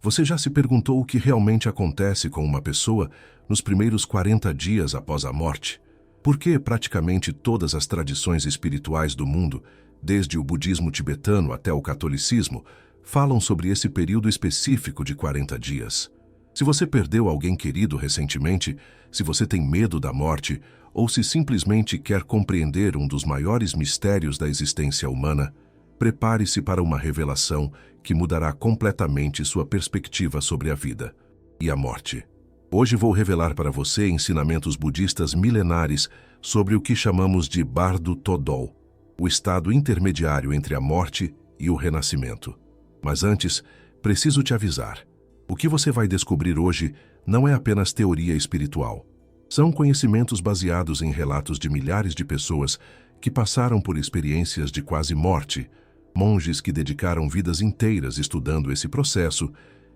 Você já se perguntou o que realmente acontece com uma pessoa nos primeiros 40 dias após a morte? Por que praticamente todas as tradições espirituais do mundo, desde o budismo tibetano até o catolicismo, falam sobre esse período específico de 40 dias? Se você perdeu alguém querido recentemente, se você tem medo da morte, ou se simplesmente quer compreender um dos maiores mistérios da existência humana, prepare-se para uma revelação que mudará completamente sua perspectiva sobre a vida e a morte. Hoje vou revelar para você ensinamentos budistas milenares sobre o que chamamos de Bardo Todol, o estado intermediário entre a morte e o renascimento. Mas antes, preciso te avisar. O que você vai descobrir hoje não é apenas teoria espiritual. São conhecimentos baseados em relatos de milhares de pessoas que passaram por experiências de quase morte, monges que dedicaram vidas inteiras estudando esse processo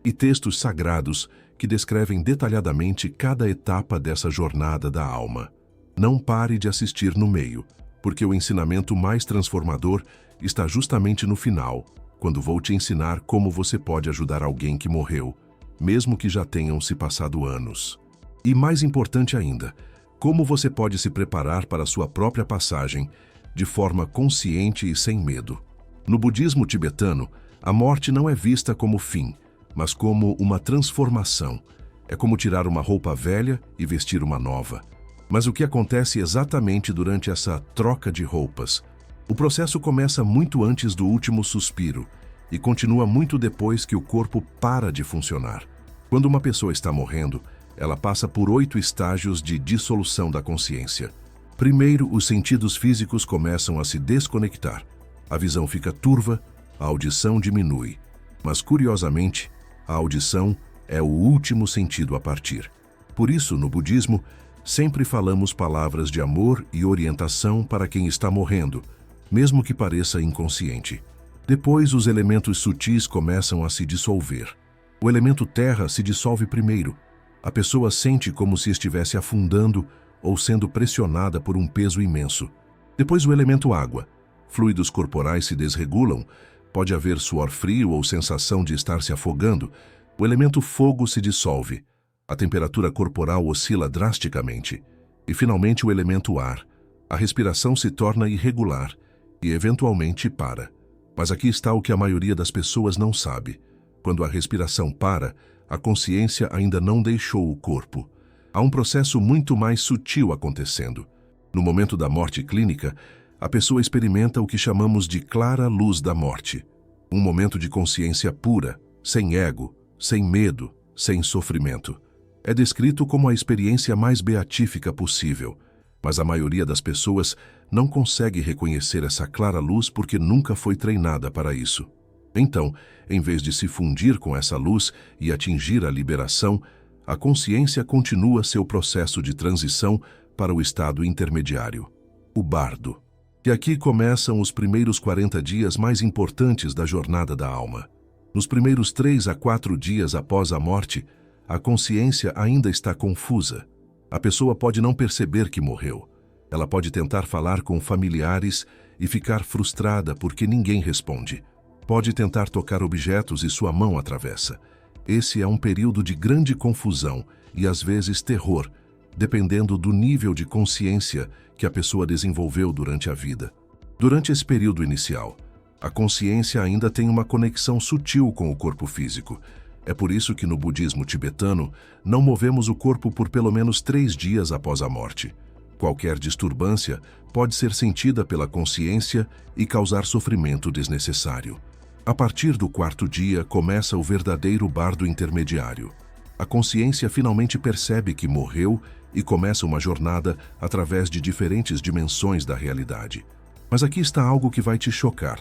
e textos sagrados que descrevem detalhadamente cada etapa dessa jornada da alma. Não pare de assistir no meio, porque o ensinamento mais transformador está justamente no final, quando vou te ensinar como você pode ajudar alguém que morreu, mesmo que já tenham se passado anos. E mais importante ainda, como você pode se preparar para a sua própria passagem de forma consciente e sem medo. No budismo tibetano, a morte não é vista como fim, mas como uma transformação. É como tirar uma roupa velha e vestir uma nova. Mas o que acontece exatamente durante essa troca de roupas? O processo começa muito antes do último suspiro e continua muito depois que o corpo para de funcionar. Quando uma pessoa está morrendo, ela passa por 8 estágios de dissolução da consciência. Primeiro, os sentidos físicos começam a se desconectar. A visão fica turva, a audição diminui. Mas, curiosamente, a audição é o último sentido a partir. Por isso, no budismo, sempre falamos palavras de amor e orientação para quem está morrendo, mesmo que pareça inconsciente. Depois, os elementos sutis começam a se dissolver. O elemento terra se dissolve primeiro. A pessoa sente como se estivesse afundando ou sendo pressionada por um peso imenso. Depois, o elemento água. Fluidos corporais se desregulam, pode haver suor frio ou sensação de estar se afogando. O elemento fogo se dissolve. A temperatura corporal oscila drasticamente. E, finalmente, o elemento ar. A respiração se torna irregular e, eventualmente, para. Mas aqui está o que a maioria das pessoas não sabe. Quando a respiração para, a consciência ainda não deixou o corpo. Há um processo muito mais sutil acontecendo. No momento da morte clínica, a pessoa experimenta o que chamamos de clara luz da morte. Um momento de consciência pura, sem ego, sem medo, sem sofrimento. É descrito como a experiência mais beatífica possível, mas a maioria das pessoas não consegue reconhecer essa clara luz porque nunca foi treinada para isso. Então, em vez de se fundir com essa luz e atingir a liberação, a consciência continua seu processo de transição para o estado intermediário, o bardo. E aqui começam os primeiros 40 dias mais importantes da jornada da alma. Nos primeiros 3 a 4 dias após a morte, a consciência ainda está confusa. A pessoa pode não perceber que morreu. Ela pode tentar falar com familiares e ficar frustrada porque ninguém responde. Pode tentar tocar objetos e sua mão atravessa. Esse é um período de grande confusão e, às vezes, terror, dependendo do nível de consciência que a pessoa desenvolveu durante a vida. Durante esse período inicial, a consciência ainda tem uma conexão sutil com o corpo físico. É por isso que no budismo tibetano não movemos o corpo por pelo menos 3 dias após a morte. Qualquer disturbância pode ser sentida pela consciência e causar sofrimento desnecessário. A partir do 4º dia começa o verdadeiro bardo intermediário. A consciência finalmente percebe que morreu e começa uma jornada através de diferentes dimensões da realidade. Mas aqui está algo que vai te chocar.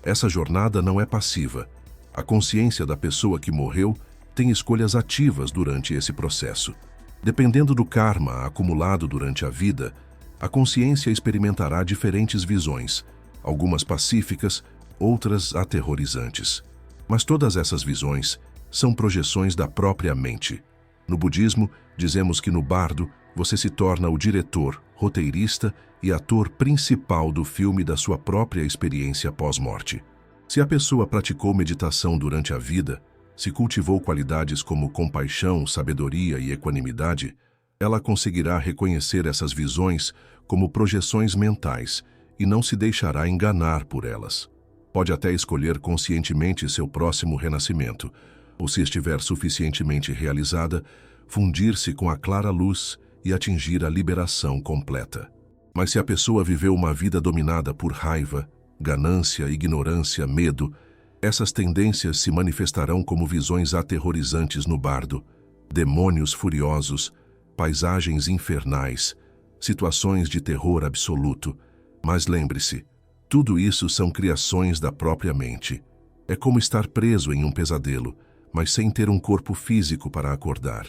Essa jornada não é passiva. A consciência da pessoa que morreu tem escolhas ativas durante esse processo. Dependendo do karma acumulado durante a vida, a consciência experimentará diferentes visões, algumas pacíficas, outras aterrorizantes. Mas todas essas visões são projeções da própria mente. No budismo, dizemos que no bardo você se torna o diretor, roteirista e ator principal do filme da sua própria experiência pós-morte. Se a pessoa praticou meditação durante a vida, Se cultivou qualidades como compaixão, sabedoria e equanimidade, ela conseguirá reconhecer essas visões como projeções mentais e não se deixará enganar por elas. Pode até escolher conscientemente seu próximo renascimento, ou se estiver suficientemente realizada, fundir-se com a clara luz e atingir a liberação completa. Mas se a pessoa viveu uma vida dominada por raiva, ganância, ignorância, medo, essas tendências se manifestarão como visões aterrorizantes no bardo, demônios furiosos, paisagens infernais, situações de terror absoluto. Mas lembre-se, tudo isso são criações da própria mente. É como estar preso em um pesadelo, mas sem ter um corpo físico para acordar.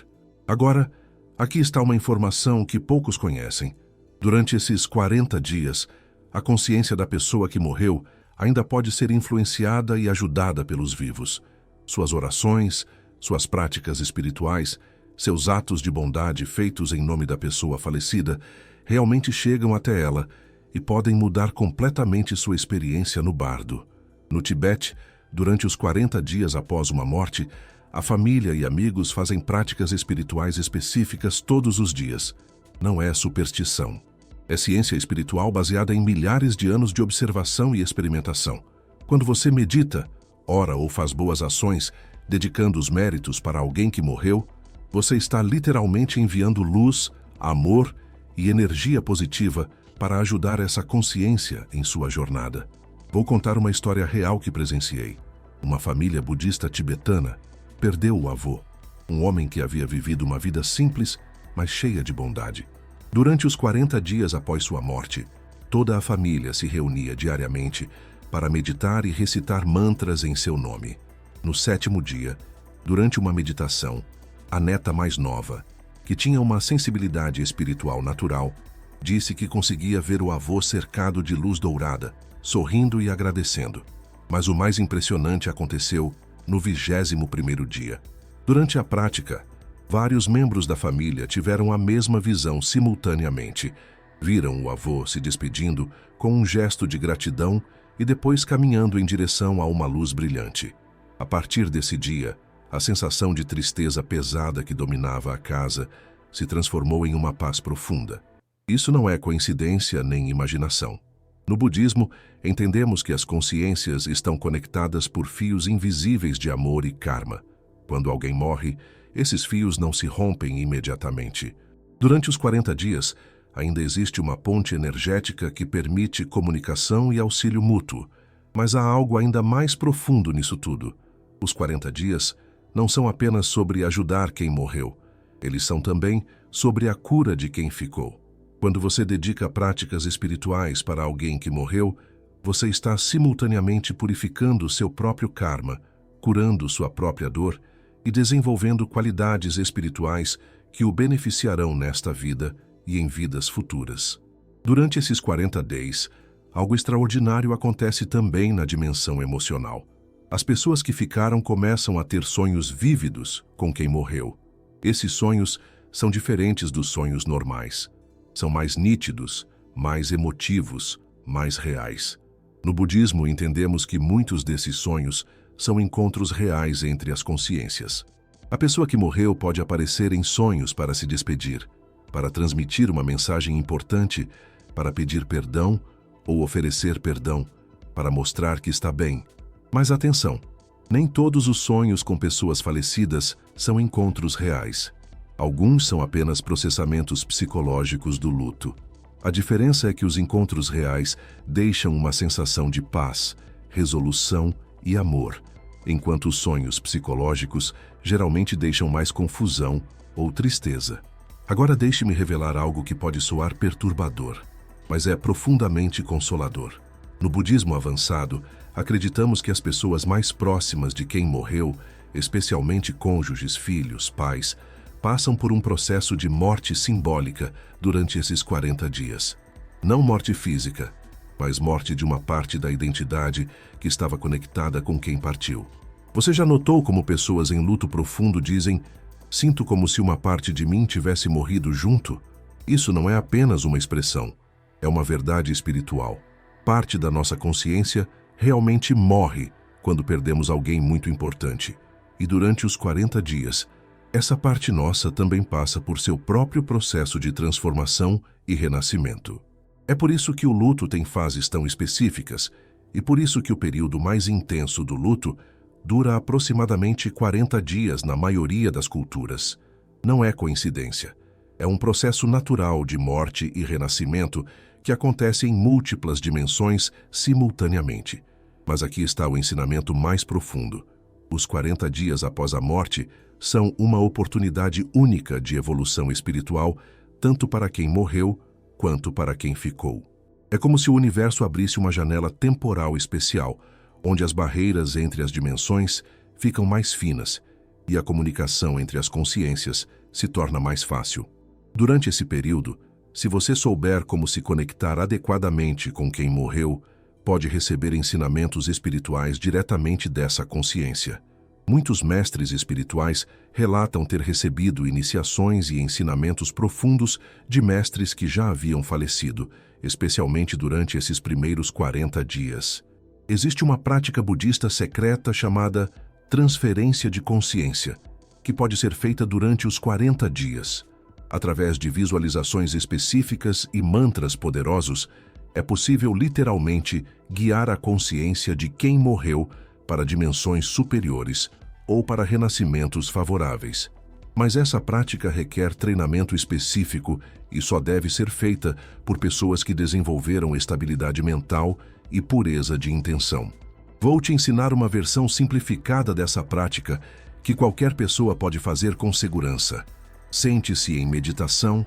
Agora, aqui está uma informação que poucos conhecem. Durante esses 40 dias, a consciência da pessoa que morreu ainda pode ser influenciada e ajudada pelos vivos. Suas orações, suas práticas espirituais, seus atos de bondade feitos em nome da pessoa falecida realmente chegam até ela e podem mudar completamente sua experiência no bardo. No Tibete, durante os 40 dias após uma morte, a família e amigos fazem práticas espirituais específicas todos os dias. Não é superstição. É ciência espiritual baseada em milhares de anos de observação e experimentação. Quando você medita, ora ou faz boas ações, dedicando os méritos para alguém que morreu, você está literalmente enviando luz, amor e energia positiva para ajudar essa consciência em sua jornada. Vou contar uma história real que presenciei. Uma família budista tibetana perdeu o avô, um homem que havia vivido uma vida simples, mas cheia de bondade. Durante os 40 dias após sua morte, toda a família se reunia diariamente para meditar e recitar mantras em seu nome. No 7º dia, durante uma meditação, a neta mais nova, que tinha uma sensibilidade espiritual natural, disse que conseguia ver o avô cercado de luz dourada, sorrindo e agradecendo. Mas o mais impressionante aconteceu no 21º dia. Durante a prática, vários membros da família tiveram a mesma visão simultaneamente. Viram o avô se despedindo com um gesto de gratidão e depois caminhando em direção a uma luz brilhante. A partir desse dia, a sensação de tristeza pesada que dominava a casa se transformou em uma paz profunda. Isso não é coincidência nem imaginação. No budismo, entendemos que as consciências estão conectadas por fios invisíveis de amor e karma. Quando alguém morre, esses fios não se rompem imediatamente. Durante os 40 dias, ainda existe uma ponte energética que permite comunicação e auxílio mútuo. Mas há algo ainda mais profundo nisso tudo. Os 40 dias não são apenas sobre ajudar quem morreu. Eles são também sobre a cura de quem ficou. Quando você dedica práticas espirituais para alguém que morreu, você está simultaneamente purificando seu próprio karma, curando sua própria dor e desenvolvendo qualidades espirituais que o beneficiarão nesta vida e em vidas futuras. Durante esses 40 dias, algo extraordinário acontece também na dimensão emocional. As pessoas que ficaram começam a ter sonhos vívidos com quem morreu. Esses sonhos são diferentes dos sonhos normais. São mais nítidos, mais emotivos, mais reais. No budismo, entendemos que muitos desses sonhos são encontros reais entre as consciências. A pessoa que morreu pode aparecer em sonhos para se despedir, para transmitir uma mensagem importante, para pedir perdão ou oferecer perdão, para mostrar que está bem. Mas atenção, nem todos os sonhos com pessoas falecidas são encontros reais. Alguns são apenas processamentos psicológicos do luto. A diferença é que os encontros reais deixam uma sensação de paz, resolução e amor, enquanto os sonhos psicológicos geralmente deixam mais confusão ou tristeza. Agora deixe-me revelar algo que pode soar perturbador, mas é profundamente consolador. No budismo avançado, acreditamos que as pessoas mais próximas de quem morreu, especialmente cônjuges, filhos, pais, passam por um processo de morte simbólica durante esses 40 dias. Não morte física, mas morte de uma parte da identidade que estava conectada com quem partiu. Você já notou como pessoas em luto profundo dizem: "Sinto como se uma parte de mim tivesse morrido junto"? Isso não é apenas uma expressão, é uma verdade espiritual. Parte da nossa consciência realmente morre quando perdemos alguém muito importante. e durante os 40 dias, essa parte nossa também passa por seu próprio processo de transformação e renascimento. É por isso que o luto tem fases tão específicas e por isso que o período mais intenso do luto dura aproximadamente 40 dias na maioria das culturas. Não é coincidência. É um processo natural de morte e renascimento que acontece em múltiplas dimensões simultaneamente. Mas aqui está o ensinamento mais profundo. Os 40 dias após a morte são uma oportunidade única de evolução espiritual, tanto para quem morreu quanto para quem ficou. É como se o universo abrisse uma janela temporal especial, onde as barreiras entre as dimensões ficam mais finas e a comunicação entre as consciências se torna mais fácil. Durante esse período, se você souber como se conectar adequadamente com quem morreu, pode receber ensinamentos espirituais diretamente dessa consciência. Muitos mestres espirituais relatam ter recebido iniciações e ensinamentos profundos de mestres que já haviam falecido, especialmente durante esses primeiros 40 dias. Existe uma prática budista secreta chamada transferência de consciência, que pode ser feita durante os 40 dias. Através de visualizações específicas e mantras poderosos, é possível literalmente guiar a consciência de quem morreu para dimensões superiores ou para renascimentos favoráveis. Mas essa prática requer treinamento específico e só deve ser feita por pessoas que desenvolveram estabilidade mental e pureza de intenção. Vou te ensinar uma versão simplificada dessa prática que qualquer pessoa pode fazer com segurança. Sente-se em meditação,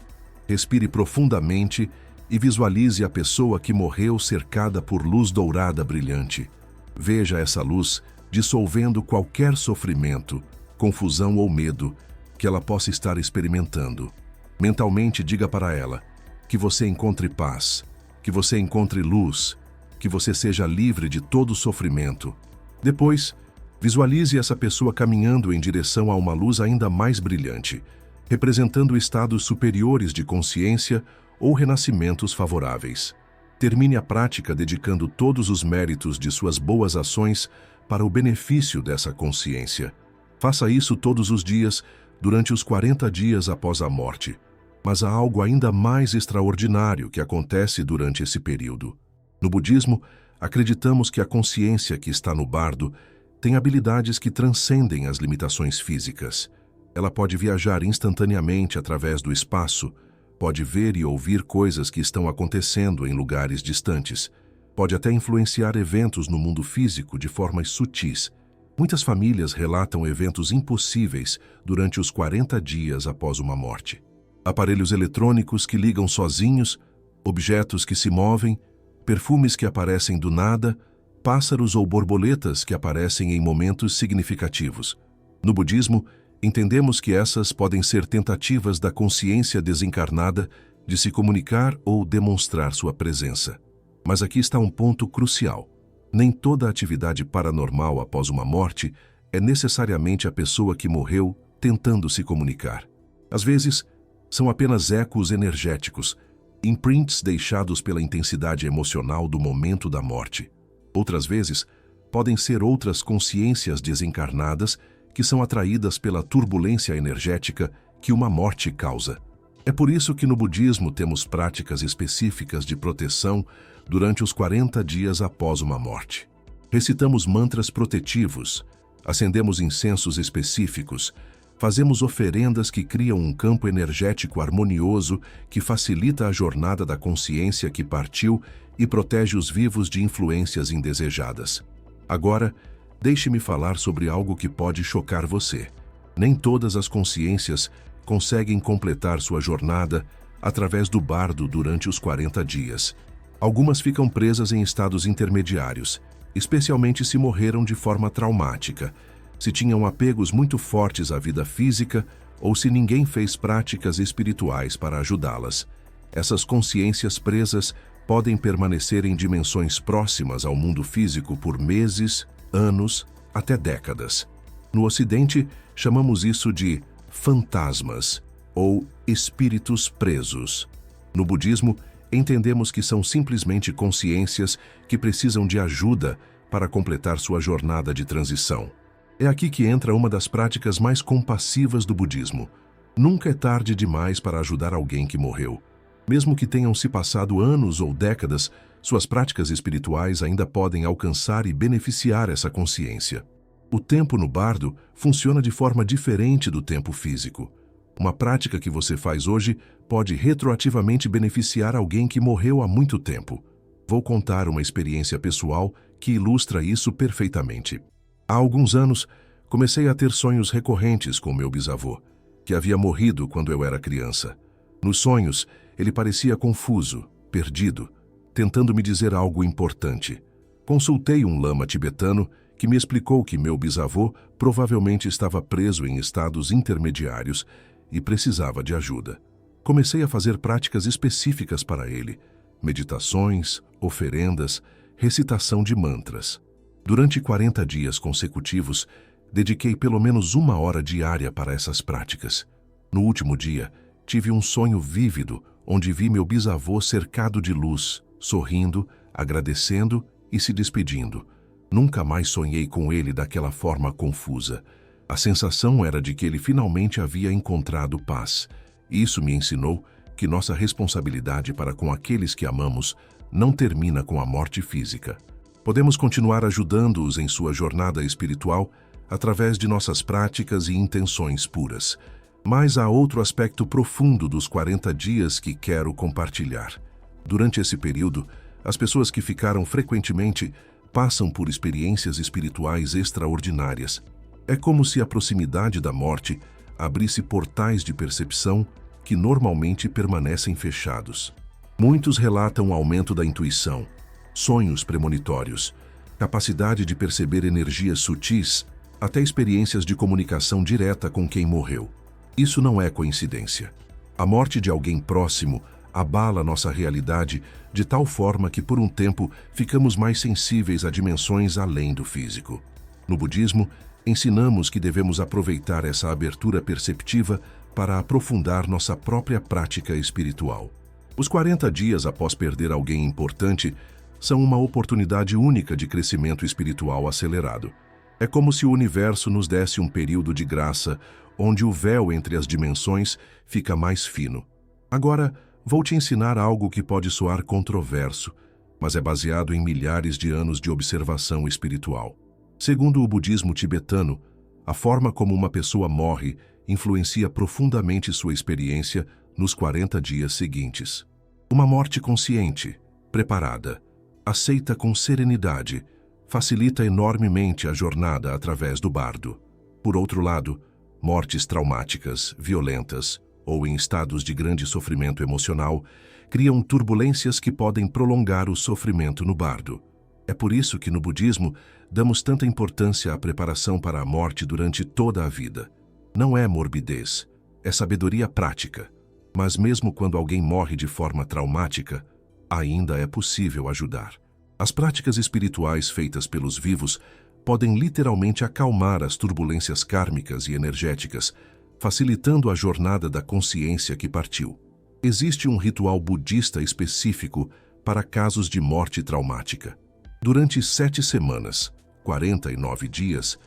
respire profundamente e visualize a pessoa que morreu cercada por luz dourada brilhante. Veja essa luz dissolvendo qualquer sofrimento, confusão ou medo que ela possa estar experimentando. Mentalmente diga para ela que você encontre paz, que você encontre luz, que você seja livre de todo sofrimento. Depois, visualize essa pessoa caminhando em direção a uma luz ainda mais brilhante, representando estados superiores de consciência ou renascimentos favoráveis. Termine a prática dedicando todos os méritos de suas boas ações para o benefício dessa consciência. Faça isso todos os dias, durante os 40 dias após a morte. Mas há algo ainda mais extraordinário que acontece durante esse período. No budismo, acreditamos que a consciência que está no bardo tem habilidades que transcendem as limitações físicas. Ela pode viajar instantaneamente através do espaço, pode ver e ouvir coisas que estão acontecendo em lugares distantes, pode até influenciar eventos no mundo físico de formas sutis. Muitas famílias relatam eventos impossíveis durante os 40 dias após uma morte. Aparelhos eletrônicos que ligam sozinhos, objetos que se movem, perfumes que aparecem do nada, pássaros ou borboletas que aparecem em momentos significativos. No budismo, entendemos que essas podem ser tentativas da consciência desencarnada de se comunicar ou demonstrar sua presença. Mas aqui está um ponto crucial. Nem toda atividade paranormal após uma morte é necessariamente a pessoa que morreu tentando se comunicar. Às vezes, são apenas ecos energéticos, imprints deixados pela intensidade emocional do momento da morte. Outras vezes, podem ser outras consciências desencarnadas que são atraídas pela turbulência energética que uma morte causa. É por isso que no budismo temos práticas específicas de proteção durante os 40 dias após uma morte. Recitamos mantras protetivos, acendemos incensos específicos, fazemos oferendas que criam um campo energético harmonioso que facilita a jornada da consciência que partiu e protege os vivos de influências indesejadas. Agora, deixe-me falar sobre algo que pode chocar você. Nem todas as consciências conseguem completar sua jornada através do bardo durante os 40 dias. Algumas ficam presas em estados intermediários, especialmente se morreram de forma traumática, se tinham apegos muito fortes à vida física ou se ninguém fez práticas espirituais para ajudá-las. Essas consciências presas podem permanecer em dimensões próximas ao mundo físico por meses, anos, até décadas. No Ocidente, chamamos isso de fantasmas ou espíritos presos. No budismo, entendemos que são simplesmente consciências que precisam de ajuda para completar sua jornada de transição. É aqui que entra uma das práticas mais compassivas do budismo. Nunca é tarde demais para ajudar alguém que morreu. Mesmo que tenham se passado anos ou décadas, suas práticas espirituais ainda podem alcançar e beneficiar essa consciência. O tempo no bardo funciona de forma diferente do tempo físico. Uma prática que você faz hoje pode retroativamente beneficiar alguém que morreu há muito tempo. Vou contar uma experiência pessoal que ilustra isso perfeitamente. Há alguns anos, comecei a ter sonhos recorrentes com meu bisavô, que havia morrido quando eu era criança. Nos sonhos, ele parecia confuso, perdido, tentando me dizer algo importante. Consultei um lama tibetano que me explicou que meu bisavô provavelmente estava preso em estados intermediários e precisava de ajuda. Comecei a fazer práticas específicas para ele, meditações, oferendas, recitação de mantras. Durante 40 dias consecutivos, dediquei pelo menos 1 hora diária para essas práticas. No último dia, tive um sonho vívido onde vi meu bisavô cercado de luz, sorrindo, agradecendo e se despedindo. Nunca mais sonhei com ele daquela forma confusa. A sensação era de que ele finalmente havia encontrado paz. Isso me ensinou que nossa responsabilidade para com aqueles que amamos não termina com a morte física. Podemos continuar ajudando-os em sua jornada espiritual através de nossas práticas e intenções puras. Mas há outro aspecto profundo dos 40 dias que quero compartilhar. Durante esse período, as pessoas que ficaram frequentemente passam por experiências espirituais extraordinárias. É como se a proximidade da morte abrisse portais de percepção que normalmente permanecem fechados. Muitos relatam o aumento da intuição, sonhos premonitórios, capacidade de perceber energias sutis, até experiências de comunicação direta com quem morreu. Isso não é coincidência. A morte de alguém próximo abala nossa realidade de tal forma que, por um tempo, ficamos mais sensíveis a dimensões além do físico. No budismo, ensinamos que devemos aproveitar essa abertura perceptiva para aprofundar nossa própria prática espiritual. Os 40 dias após perder alguém importante são uma oportunidade única de crescimento espiritual acelerado. É como se o universo nos desse um período de graça, onde o véu entre as dimensões fica mais fino. Agora, vou te ensinar algo que pode soar controverso, mas é baseado em milhares de anos de observação espiritual. Segundo o budismo tibetano, a forma como uma pessoa morre influencia profundamente sua experiência nos 40 dias seguintes. Uma morte consciente, preparada, aceita com serenidade, facilita enormemente a jornada através do bardo. Por outro lado, mortes traumáticas, violentas ou em estados de grande sofrimento emocional criam turbulências que podem prolongar o sofrimento no bardo. É por isso que no budismo damos tanta importância à preparação para a morte durante toda a vida. Não é morbidez, é sabedoria prática. Mas mesmo quando alguém morre de forma traumática, ainda é possível ajudar. As práticas espirituais feitas pelos vivos podem literalmente acalmar as turbulências kármicas e energéticas, facilitando a jornada da consciência que partiu. Existe um ritual budista específico para casos de morte traumática. Durante 7 semanas, 49 dias,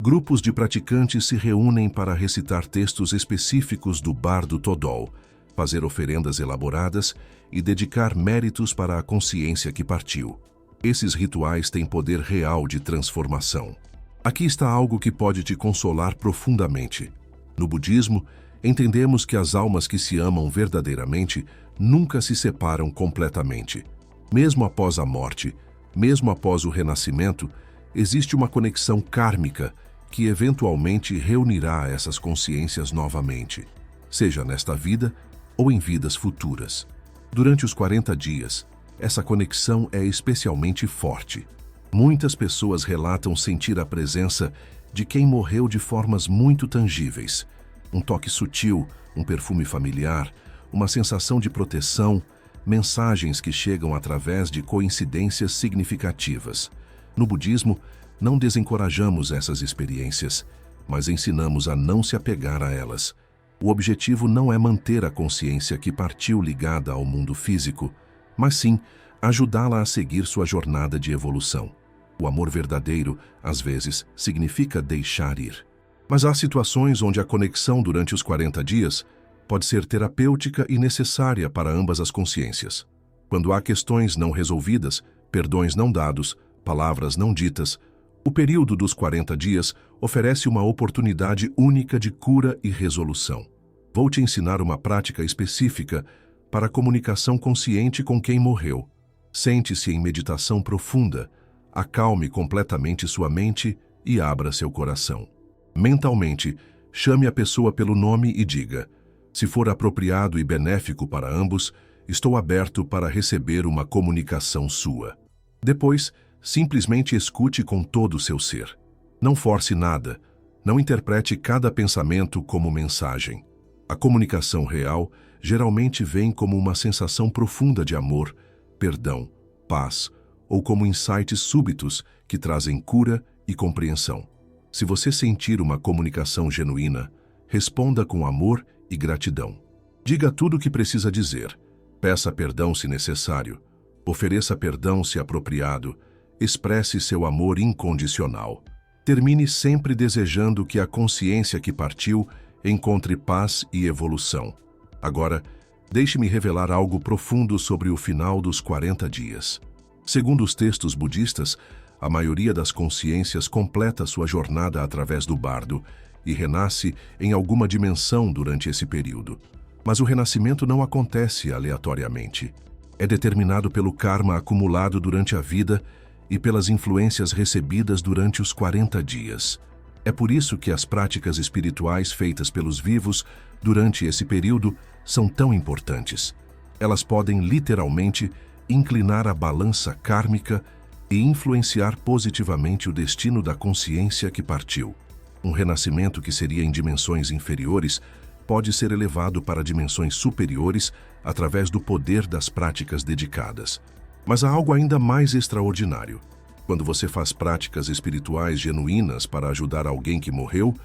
grupos de praticantes se reúnem para recitar textos específicos do Bardo Todol, fazer oferendas elaboradas e dedicar méritos para a consciência que partiu. Esses rituais têm poder real de transformação. Aqui está algo que pode te consolar profundamente. No budismo, entendemos que as almas que se amam verdadeiramente nunca se separam completamente. Mesmo após a morte, mesmo após o renascimento, existe uma conexão kármica que eventualmente reunirá essas consciências novamente, seja nesta vida ou em vidas futuras. Durante os 40 dias, essa conexão é especialmente forte. Muitas pessoas relatam sentir a presença de quem morreu de formas muito tangíveis. Um toque sutil, um perfume familiar, uma sensação de proteção, mensagens que chegam através de coincidências significativas. No budismo, não desencorajamos essas experiências, mas ensinamos a não se apegar a elas. O objetivo não é manter a consciência que partiu ligada ao mundo físico, mas sim ajudá-la a seguir sua jornada de evolução. O amor verdadeiro, às vezes, significa deixar ir. Mas há situações onde a conexão durante os 40 dias pode ser terapêutica e necessária para ambas as consciências. Quando há questões não resolvidas, perdões não dados, palavras não ditas, o período dos 40 dias oferece uma oportunidade única de cura e resolução. Vou te ensinar uma prática específica para a comunicação consciente com quem morreu. Sente-se em meditação profunda, acalme completamente sua mente e abra seu coração. Mentalmente, chame a pessoa pelo nome e diga: se for apropriado e benéfico para ambos, estou aberto para receber uma comunicação sua. Depois, simplesmente escute com todo o seu ser. Não force nada, não interprete cada pensamento como mensagem. A comunicação real geralmente vem como uma sensação profunda de amor, perdão, paz, ou como insights súbitos que trazem cura e compreensão. Se você sentir uma comunicação genuína, responda com amor e gratidão. Diga tudo o que precisa dizer. Peça perdão se necessário. Ofereça perdão se apropriado. Expresse seu amor incondicional. Termine sempre desejando que a consciência que partiu encontre paz e evolução. Agora, deixe-me revelar algo profundo sobre o final dos 40 dias. Segundo os textos budistas, a maioria das consciências completa sua jornada através do bardo e renasce em alguma dimensão durante esse período. Mas o renascimento não acontece aleatoriamente. É determinado pelo karma acumulado durante a vida e pelas influências recebidas durante os 40 dias. É por isso que as práticas espirituais feitas pelos vivos durante esse período são tão importantes. Elas podem literalmente inclinar a balança kármica e influenciar positivamente o destino da consciência que partiu. Um renascimento que seria em dimensões inferiores pode ser elevado para dimensões superiores através do poder das práticas dedicadas. Mas há algo ainda mais extraordinário. Quando você faz práticas espirituais genuínas para ajudar alguém que morreu,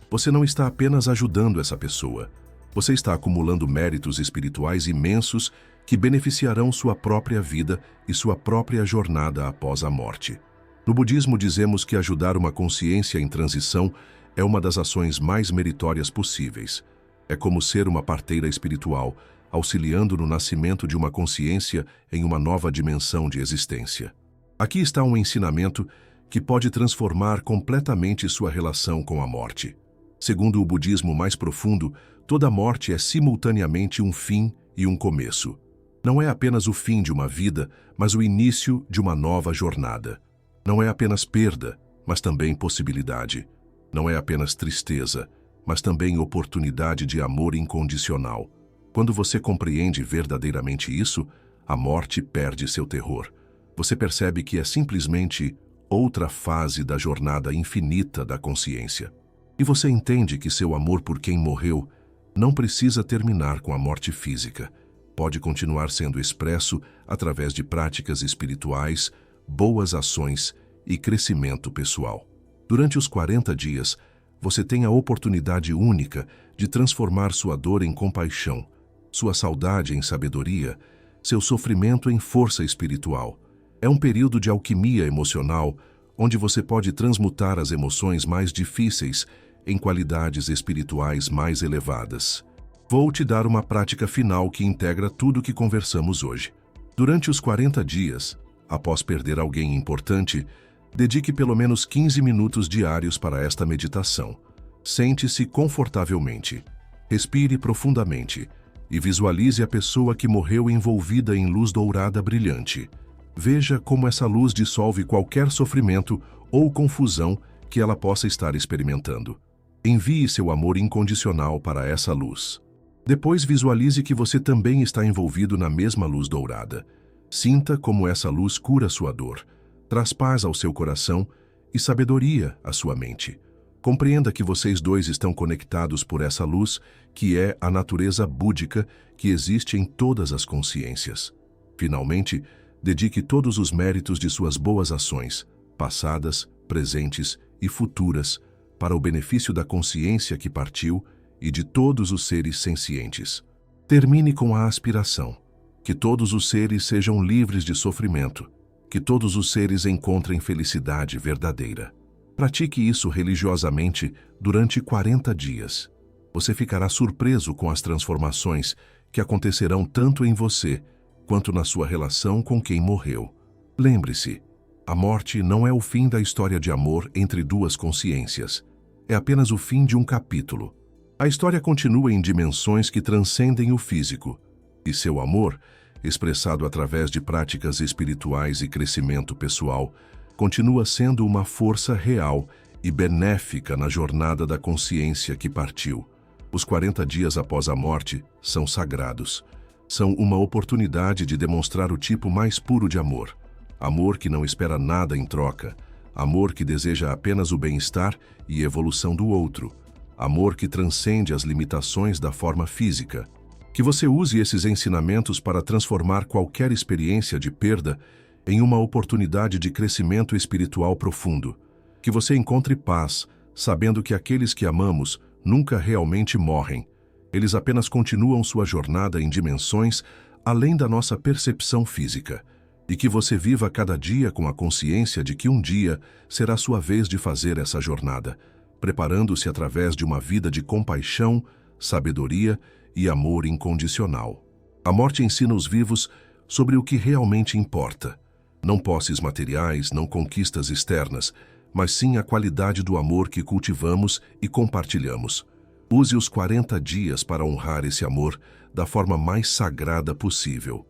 você não está apenas ajudando essa pessoa. Você está acumulando méritos espirituais imensos que beneficiarão sua própria vida e sua própria jornada após a morte. No budismo dizemos que ajudar uma consciência em transição é uma das ações mais meritórias possíveis. É como ser uma parteira espiritual, auxiliando no nascimento de uma consciência em uma nova dimensão de existência. Aqui está um ensinamento que pode transformar completamente sua relação com a morte. Segundo o budismo mais profundo, toda morte é simultaneamente um fim e um começo. Não é apenas o fim de uma vida, mas o início de uma nova jornada. Não é apenas perda, mas também possibilidade. Não é apenas tristeza, mas também oportunidade de amor incondicional. Quando você compreende verdadeiramente isso, a morte perde seu terror. Você percebe que é simplesmente outra fase da jornada infinita da consciência. E você entende que seu amor por quem morreu não precisa terminar com a morte física. Pode continuar sendo expresso através de práticas espirituais, boas ações e crescimento pessoal. Durante os 40 dias, você tem a oportunidade única de transformar sua dor em compaixão, sua saudade em sabedoria, seu sofrimento em força espiritual. É um período de alquimia emocional, onde você pode transmutar as emoções mais difíceis em qualidades espirituais mais elevadas. Vou te dar uma prática final que integra tudo o que conversamos hoje. Durante os 40 dias, após perder alguém importante, dedique pelo menos 15 minutos diários para esta meditação. Sente-se confortavelmente, respire profundamente e visualize a pessoa que morreu envolvida em luz dourada brilhante. Veja como essa luz dissolve qualquer sofrimento ou confusão que ela possa estar experimentando. Envie seu amor incondicional para essa luz. Depois visualize que você também está envolvido na mesma luz dourada. Sinta como essa luz cura sua dor, traz paz ao seu coração e sabedoria à sua mente. Compreenda que vocês dois estão conectados por essa luz, que é a natureza búdica que existe em todas as consciências. Finalmente, dedique todos os méritos de suas boas ações, passadas, presentes e futuras, para o benefício da consciência que partiu e de todos os seres sencientes. Termine com a aspiração: que todos os seres sejam livres de sofrimento, que todos os seres encontrem felicidade verdadeira. Pratique isso religiosamente durante 40 dias. Você ficará surpreso com as transformações que acontecerão tanto em você quanto na sua relação com quem morreu. Lembre-se, a morte não é o fim da história de amor entre duas consciências. É apenas o fim de um capítulo. A história continua em dimensões que transcendem o físico, e seu amor, expressado através de práticas espirituais e crescimento pessoal, continua sendo uma força real e benéfica na jornada da consciência que partiu. Os 40 dias após a morte são sagrados. São uma oportunidade de demonstrar o tipo mais puro de amor. Amor que não espera nada em troca. Amor que deseja apenas o bem-estar e evolução do outro. Amor que transcende as limitações da forma física. Que você use esses ensinamentos para transformar qualquer experiência de perda em uma oportunidade de crescimento espiritual profundo. Que você encontre paz, sabendo que aqueles que amamos nunca realmente morrem. Eles apenas continuam sua jornada em dimensões além da nossa percepção física. E que você viva cada dia com a consciência de que um dia será sua vez de fazer essa jornada, preparando-se através de uma vida de compaixão, sabedoria e amor incondicional. A morte ensina os vivos sobre o que realmente importa. Não posses materiais, não conquistas externas, mas sim a qualidade do amor que cultivamos e compartilhamos. Use os 40 dias para honrar esse amor da forma mais sagrada possível.